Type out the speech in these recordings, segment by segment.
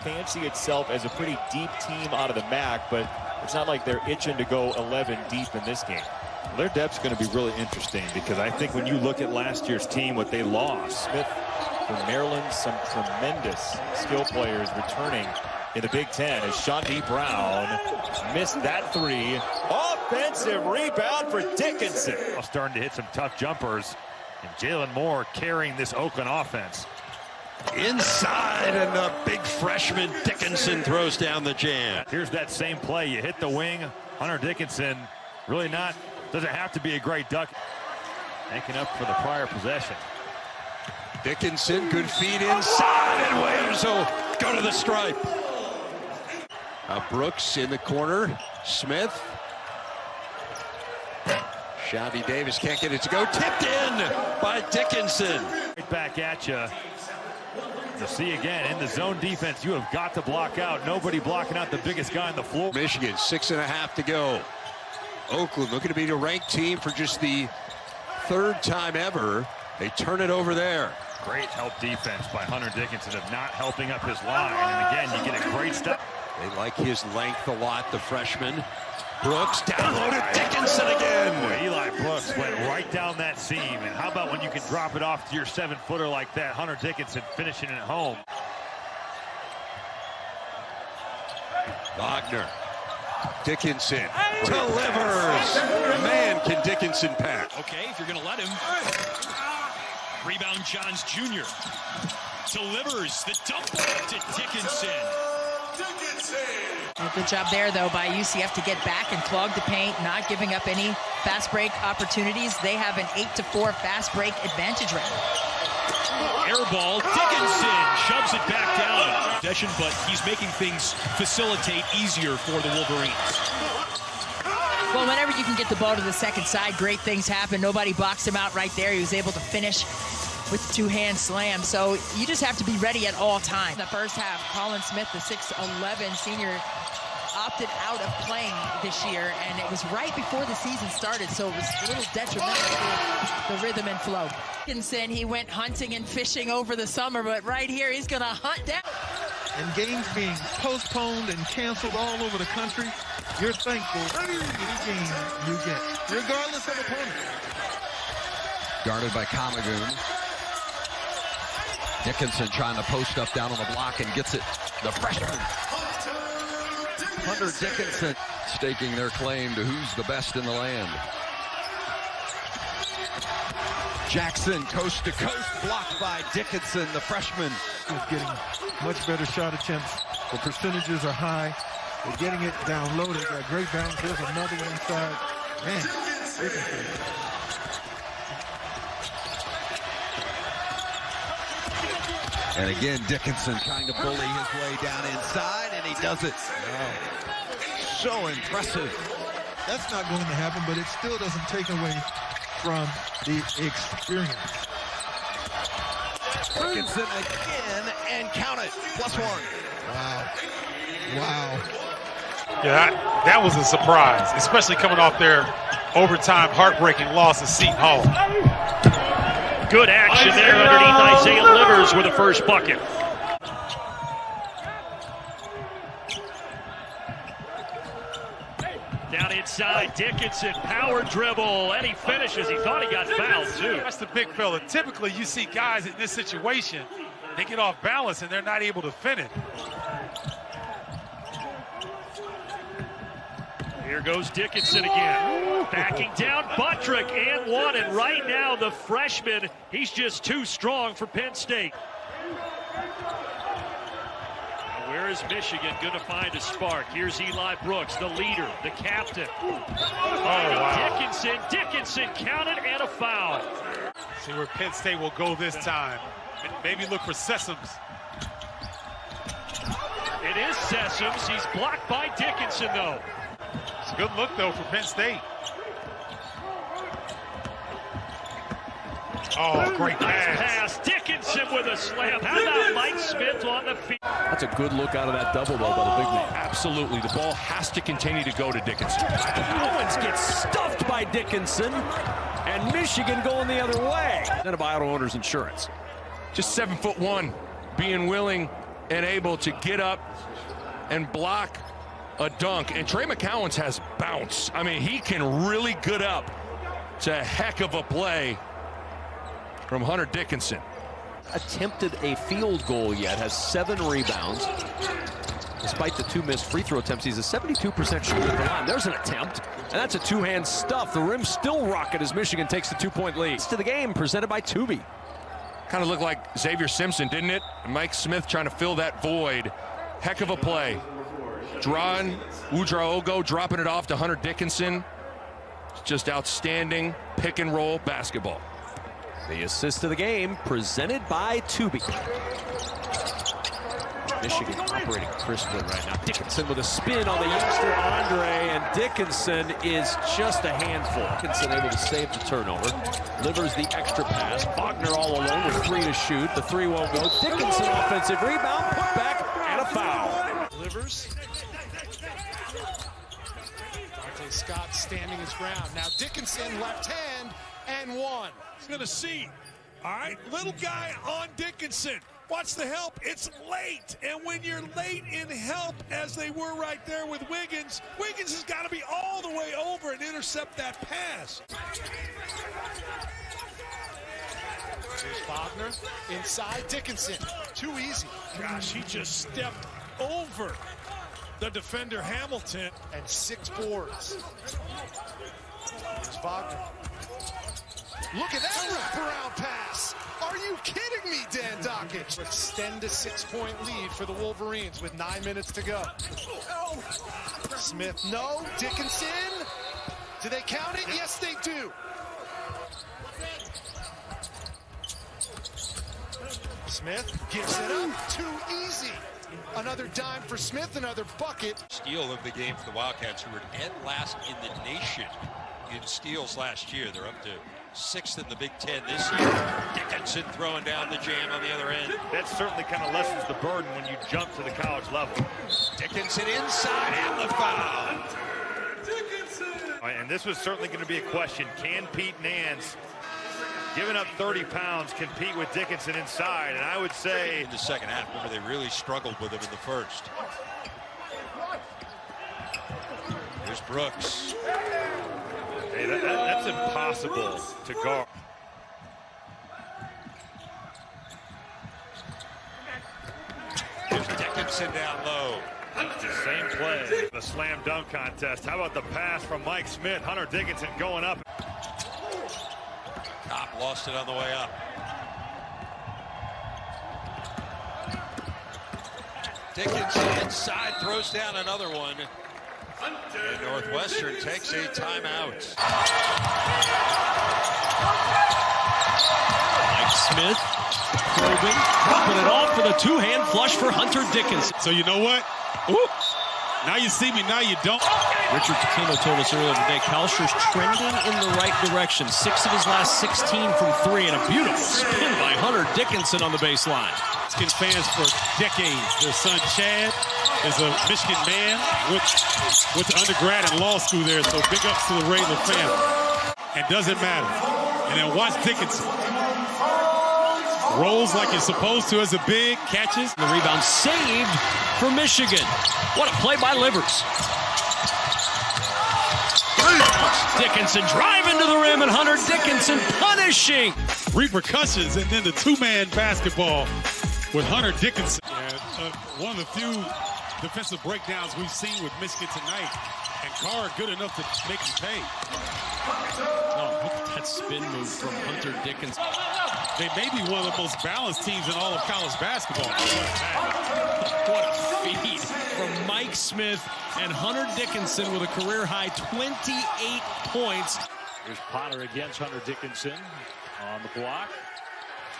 fancy itself as a pretty deep team out of the MAC, but it's not like they're itching to go 11 deep in this game. Their depth's going to be really interesting because I think when you look at last year's team, what they lost. Smith from Maryland, some tremendous skill players returning in the Big Ten as Shanti Brown missed that three. Offensive rebound for Dickinson. Starting to hit some tough jumpers, and Jalen Moore carrying this Oakland offense. Inside, and the big freshman Dickinson throws down the jam. Here's that same play. You hit the wing. Hunter Dickinson really doesn't have to be a great duck. Making up for the prior possession. Dickinson, good feed inside, and Williams will go to the stripe. Brooks in the corner. Smith. Shavy Davis can't get it to go. Tipped in by Dickinson. Right back at you. You see again, in the zone defense, you have got to block out. Nobody blocking out the biggest guy on the floor. Michigan, 6.5 to go. Oakland looking to be a ranked team for just the third time ever. They turn it over there. Great help defense by Hunter Dickinson of not helping up his line. And again, you get a great stop. They like his length a lot, the freshman. Brooks downloaded Dickinson again. Boy, Eli Brooks went right down that seam. And how about when you can drop it off to your 7-footer like that? Hunter Dickinson finishing it home. Wagner. Dickinson delivers. Man, can Dickinson pack. Okay, if you're going to let him. Rebound Johns Jr. Delivers the dump to Dickinson. A good job there, though, by UCF to get back and clog the paint, not giving up any fast break opportunities. They have an 8-4 fast break advantage right now. Air ball, Dickinson shoves it back down. Possession, but he's making things facilitate easier for the Wolverines. Well, whenever you can get the ball to the second side, great things happen. Nobody boxed him out right there. He was able to finish with the two-hand slam. So you just have to be ready at all times. In the first half, Colin Smith, the 6'11 senior, opted out of playing this year, and it was right before the season started, so it was a little detrimental to the rhythm and flow. Dickinson, he went hunting and fishing over the summer, but right here he's going to hunt down. And games being postponed and canceled all over the country, you're thankful for any game you get, regardless of opponent. Guarded by Kamagoon. Dickinson trying to post up down on the block and gets it. The freshman. Hunter Dickinson staking their claim to who's the best in the land. Jackson, coast to coast, blocked by Dickinson, the freshman. Is getting much better shot attempts. The percentages are high. They're getting it down low. They got great balance. There's another one inside. Man, Dickinson. And again, Dickinson trying to bully his way down inside, and he does it. So impressive. That's not going to happen, but it still doesn't take away from the experience. Dickinson again, and count it, +1. Wow. Wow. Yeah, that was a surprise, especially coming off their overtime heartbreaking loss to Seton Hall. Good action there underneath Isaiah Livers with the first bucket. Down inside, Dickinson, power dribble, and he finishes. He thought he got fouled, too. That's the big fella. Typically, you see guys in this situation, they get off balance and they're not able to finish. Here goes Dickinson again. Backing down, Buttrick and one. And right now, the freshman, he's just too strong for Penn State. Where is Michigan going to find a spark? Here's Eli Brooks, the leader, the captain. Wow. Dickinson counted and a foul. See where Penn State will go this time. Maybe look for Sessoms. It is Sessoms. He's blocked by Dickinson, though. It's a good look, though, for Penn State. Oh, great pass. Dickinson with a slam. How about Mike Smith on the field? That's a good look out of that double, though, by the big man. Absolutely. The ball has to continue to go to Dickinson. Owens gets stuffed by Dickinson, and Michigan going the other way. Then by Auto Owners Insurance. Just 7'1", being willing and able to get up and block a dunk. And Trey McCowan has bounce. I mean, he can really get up. It's a heck of a play from Hunter Dickinson. Attempted a field goal yet, has 7 rebounds. Despite the 2 missed free throw attempts, he's a 72% shooter at the line. There's an attempt, and that's a 2-hand stuff. The rim still rocket as Michigan takes the 2-point lead. To the game, presented by Tubi. Kind of looked like Xavier Simpson, didn't it? Mike Smith trying to fill that void. Heck of a play. Dron Udraogo dropping it off to Hunter Dickinson. It's just outstanding pick and roll basketball. The assist to the game, presented by Tubi. Michigan operating crisply right now. Dickinson with a spin on the youngster Andre, and Dickinson is just a handful. Dickinson able to save the turnover. Livers the extra pass. Wagner all alone with 3 to shoot. The 3 won't go. Dickinson offensive rebound, put back, and a foul. Livers. Dante Scott standing his ground. Now Dickinson left hand and 1. He's going to see. All right, little guy on Dickinson. Watch the help. It's late. And when you're late in help, as they were right there with Wiggins, Wiggins has got to be all the way over and intercept that pass. Here's Wagner inside Dickinson. Too easy. Gosh, he just stepped over the defender Hamilton. And 6 boards. Here's Wagner. Look at that wraparound pass. Are you kidding me, Dan Dockich? Extend a 6-point lead for the Wolverines with 9 minutes to go. Smith, no. Dickinson. Do they count it? Yes, they do. Smith gives it up. Too easy. Another dime for Smith, another bucket. Steal of the game for the Wildcats, who were dead last in the nation in steals last year. They're up to 6th in the Big Ten this year. Dickinson throwing down the jam on the other end. That certainly kind of lessens the burden when you jump to the college level. Dickinson inside and the foul. And this was certainly going to be a question. Can Pete Nance, giving up 30 pounds, compete with Dickinson inside? And I would say in the second half, remember they really struggled with him in the first. Here's Brooks. Hey, that's impossible to guard. Here's Dickinson down low. It's the same play. The slam dunk contest. How about the pass from Mike Smith? Hunter Dickinson going up. Kopp lost it on the way up. Dickinson inside, throws down another one. And Northwestern takes a timeout. Mike Smith probing, dropping it off for the 2-hand flush for Hunter Dickinson. So you know what? Ooh. Now you see me, now you don't. Richard Pitino told us earlier today, Kalsher's trending in the right direction. 6 of his last 16 from 3, and a beautiful spin by Hunter Dickinson on the baseline. Michigan fans for decades. Their son Chad is a Michigan man, went to undergrad and law school there, so big ups to the Raven family. And doesn't matter. And then watch Dickinson. Rolls like you're supposed to as a big, catches. The rebound saved for Michigan. What a play by Livers. Dickinson driving to the rim, and Hunter Dickinson punishing. Repercussions, and then the 2-man basketball with Hunter Dickinson. One of the few defensive breakdowns we've seen with Michigan tonight. And Carr good enough to make him pay. Oh, look at that spin move from Hunter Dickinson. They may be one of the most balanced teams in all of college basketball. What a feed from Mike Smith and Hunter Dickinson with a career-high 28 points. Here's Potter against Hunter Dickinson on the block.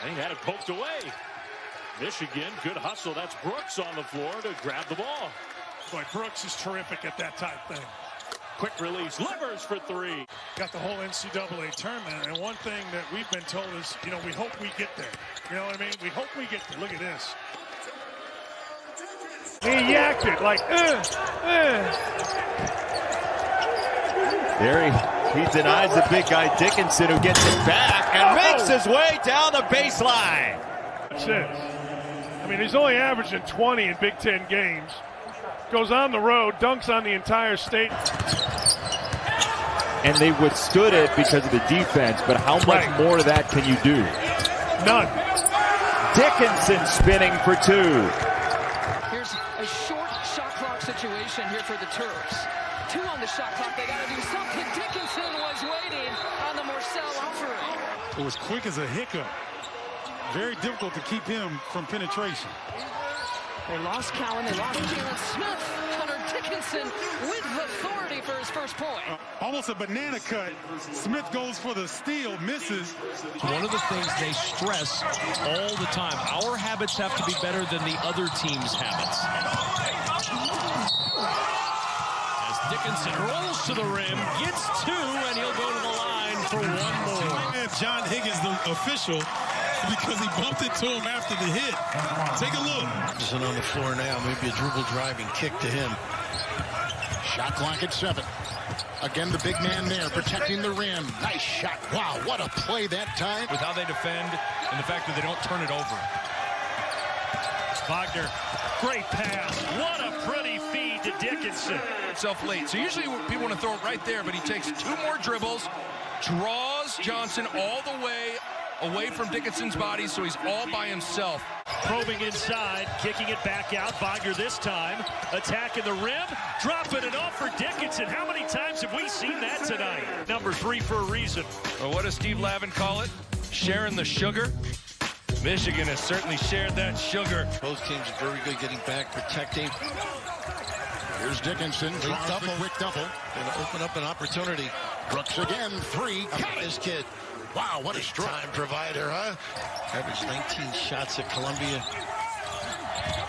And he had it poked away. Michigan, good hustle. That's Brooks on the floor to grab the ball. Boy, Brooks is terrific at that type thing. Quick release, Livers for 3. Got the whole NCAA tournament, and one thing that we've been told is, you know, we hope we get there. You know what I mean? We hope we get there. Look at this. He yacked it like, There he denies the big guy Dickinson, who gets it back and makes his way down the baseline. That's it. I mean, he's only averaging 20 in Big Ten games. Goes on the road, dunks on the entire state. And they withstood it because of the defense, but how much more of that can you do? None. Dickinson spinning for two. Here's a short shot clock situation here for the Terps. 2 on the shot clock. They got to do something. Dickinson was waiting on the Morcell offering. It was quick as a hiccup. Very difficult to keep him from penetration. They lost Cowan. They lost Jalen Smith. Hunter Dickinson with authority for his first point. Almost a banana cut. Smith goes for the steal, misses. One of the things they stress all the time, our habits have to be better than the other team's habits. As Dickinson rolls to the rim, gets 2, and he'll go to the line for 1 more. John Higgins, the official, because he bumped into him after the hit. Take a look. Dickinson on the floor now. Maybe a dribble driving kick to him. Shot clock at 7. Again, the big man there protecting the rim. Nice shot. Wow, what a play that time. With how they defend and the fact that they don't turn it over. Wagner, great pass. What a pretty feed to Dickinson. Himself late. So usually people want to throw it right there, but he takes 2 more dribbles, draws Johnson all the way away from Dickinson's body, so he's all by himself. Probing inside, kicking it back out. Wagner this time, attacking the rim, dropping it off for Dickinson. How many times have we seen that tonight? Number 3 for a reason. Well, what does Steve Lavin call it? Sharing the sugar? Michigan has certainly shared that sugar. Both teams are very good getting back, protecting. Here's Dickinson. Quick double. Going to open up an opportunity. Brooks again. 3. Got his kid. Wow, what a time provider, huh? Averaged 19 shots at Columbia.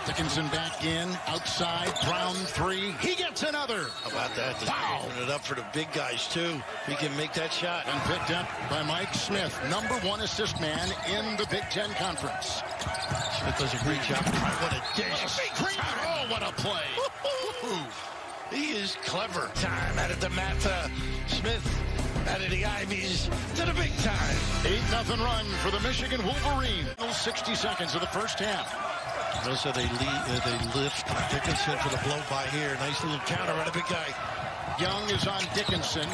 Dickinson back in, outside, Brown 3. He gets another. How about that? Wow. Open it up for the big guys, too. He can make that shot. And picked up by Mike Smith, number 1 assist man in the Big Ten Conference. Smith does a great job. What a dish. Oh, what a play. He is clever. Time out of the Matha. Smith out of the Ivies to the big time. 8-0 run for the Michigan Wolverines. 60 seconds of the first half. Notice how they lift Dickinson for the blow by here. Nice little counter on a big guy. Young is on Dickinson.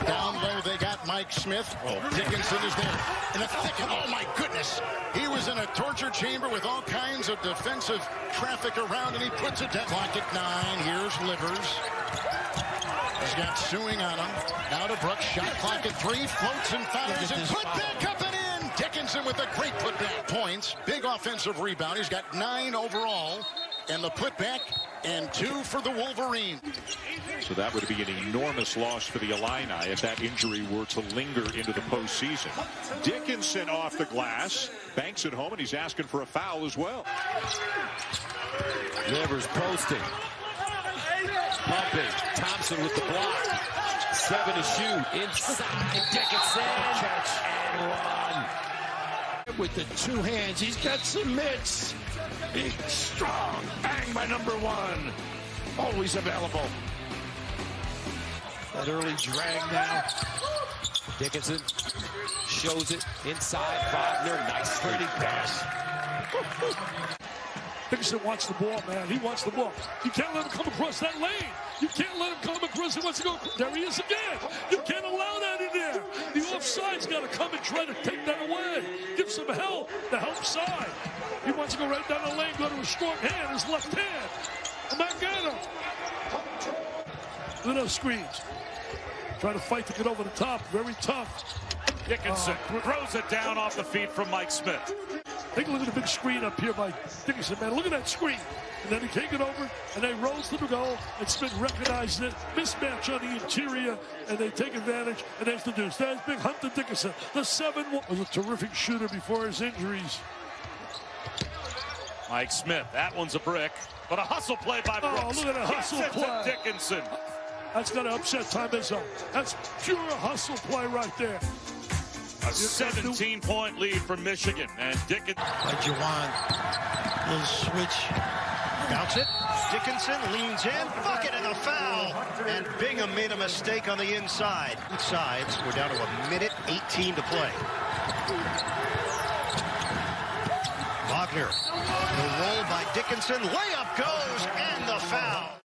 Down low they got Mike Smith. Oh, Dickinson is there in a thicket. Oh my goodness. He was in a torture chamber with all kinds of defensive traffic around, and he puts it down. Clock at 9. Here's Livers. He's got Suing on him. Now to Brooks. Shot clock at 3. Floats and fires and put back up and in. Dickinson with a great putback. Points. Big offensive rebound. He's got 9 overall. And the putback and 2 for the Wolverines. So that would be an enormous loss for the Illini if that injury were to linger into the postseason. Dickinson off the glass. Banks at home, and he's asking for a foul as well. Livers posting. Pumping. Thompson with the block. 7 to shoot. Inside Dickinson. Catch and run. With the 2 hands, he's got some mitts. Big, strong, bang by number 1. Always available. That early drag now. Dickinson shows it inside. Wagner, nice pretty pass. Dickinson wants the ball, man. He wants the ball. You can't let him come across that lane. You can't let him come across. He wants to go. There he is again. You can't allow that in there. The offside's got to come and try to take that away. Give some help. The help side. He wants to go right down the lane, go to his strong hand, his left hand. I'm not got him. Look at those screens. Trying to fight to get over the top. Very tough. Dickinson throws it down off the feet from Mike Smith. Take a look at the big screen up here by Dickinson, man. Look at that screen. And then he take it over, and they rolls to the goal, and Smith recognizes it. Mismatch on the interior, and they take advantage, and there's the deuce. There's big Hunter Dickinson. The 7-1 was a terrific shooter before his injuries. Mike Smith, that one's a brick, but a hustle play by Brooks. Oh, look at a hustle play. Dickinson. That's going to upset Tom Izzo. That's pure hustle play right there. A 17-point lead for Michigan, and Dickinson. By Jawan. Little switch. Bounce it. Dickinson leans in. Bucket and a foul. And Bingham made a mistake on the inside. Both sides. We're down to 1:18 to play. Wagner. The roll by Dickinson. Layup goes and the foul.